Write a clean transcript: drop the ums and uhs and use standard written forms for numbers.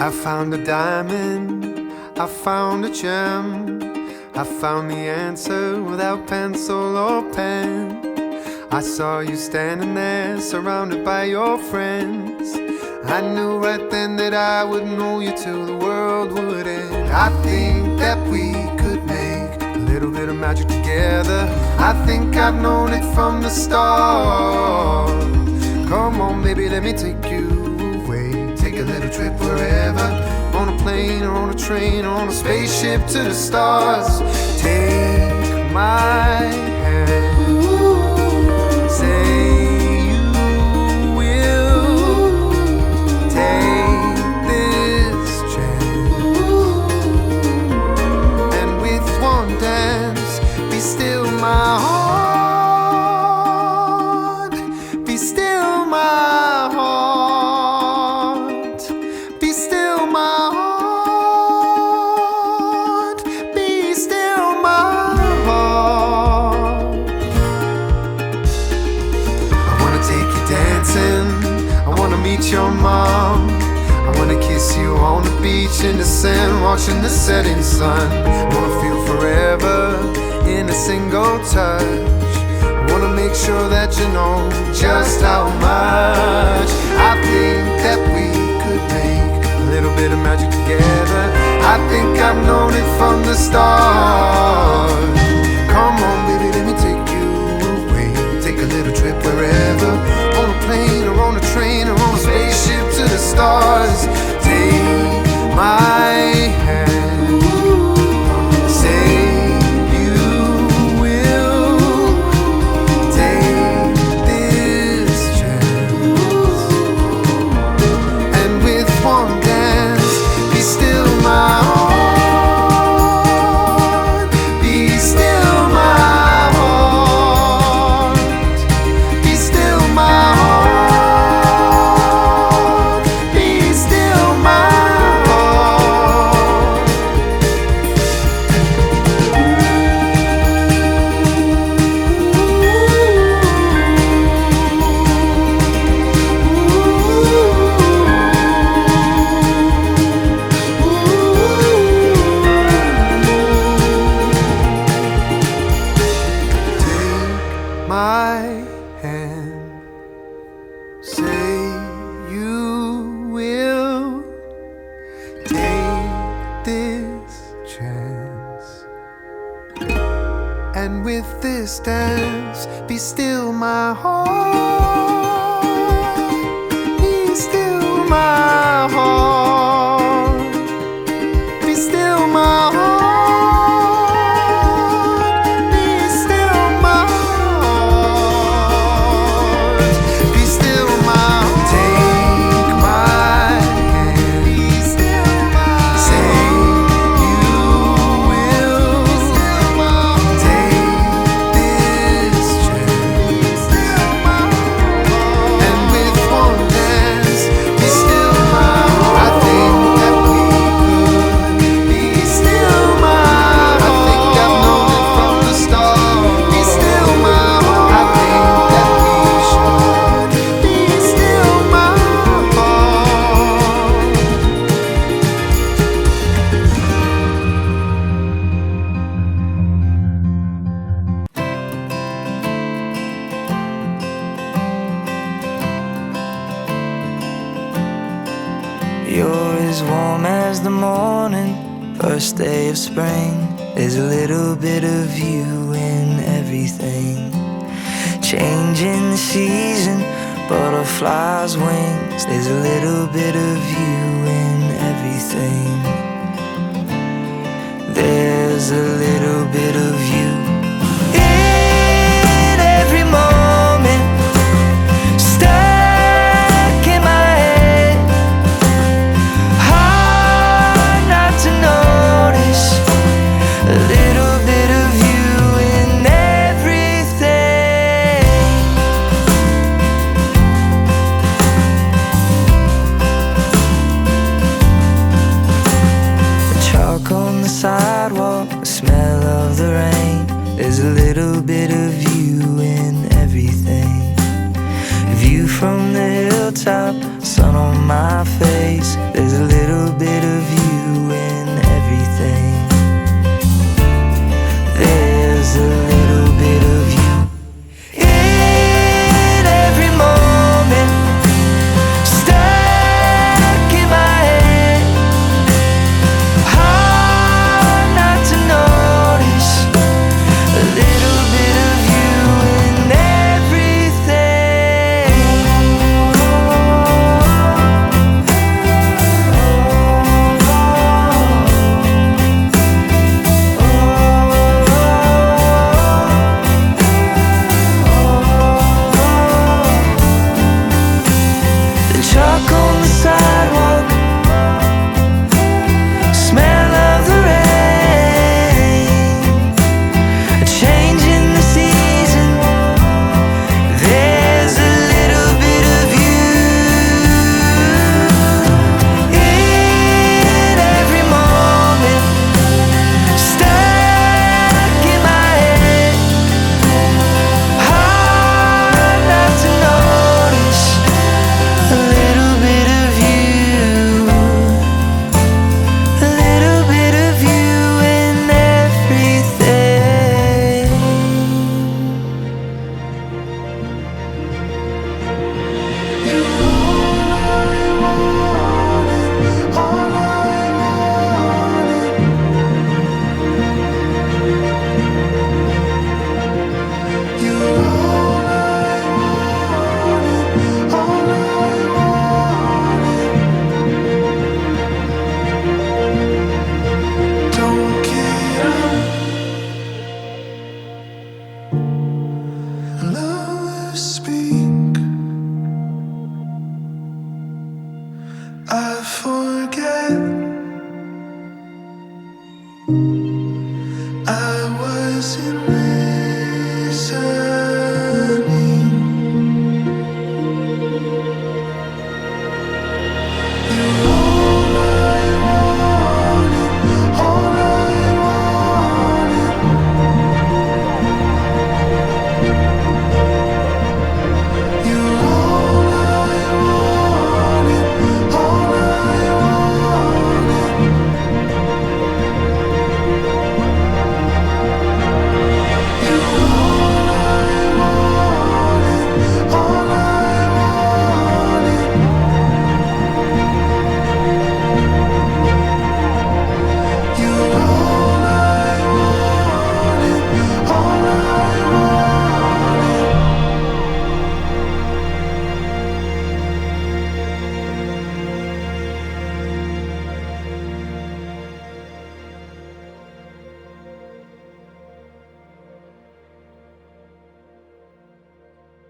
I found a diamond, I found a gem, I found the answer without pencil or pen. I saw you standing there, surrounded by your friends. I knew right then that I would know you till the world would end. I think that we could make a little bit of magic together. I think I've known it from the start. Come on baby, let me take you away. Take a little trip wherever, on a plane or on a train or on a spaceship to the stars. Take my hand, say you will take this chance, and with one dance, be still my heart, be still my heart, be still my heart, be still my heart. I wanna take you dancing, I wanna meet your mom, I wanna kiss you on the beach in the sand, watching the setting sun. I wanna feel forever in a single touch. I wanna make sure that you know just how much. I think that we could make a little bit of magic together. I think I've known it from the start. Come on baby, let me take you away. Take a little trip wherever, on a plane or on a train or on a spaceship to the stars. Take my hand, say you will take this chance, and with one dance, be still my heart, be still my heart, be still my heart, be still my heart. Take my hand, say you will take this chance, and with this dance, be still my heart, be still my heart, be still my heart, be still my heart, be still my heart. Take my hand, be still my heart. Say you will take this chance, and with one dance, be still my heart. I think that we could be still my heart. I think I've known it from the start. Be still my heart. I think that we should be still my heart. You're as warm as the morning, first day of spring. There's a little bit of you in everything. Changing the season, butterflies' wings. There's a little bit of you in everything. There's a little bit of you in every moment, stuck in my head. Hard not to notice a little bit of you in everything. Chalk on the sidewalk, the smell of the rain. There's a little bit of you in everything. View from the hilltop, sun on my face. There's a little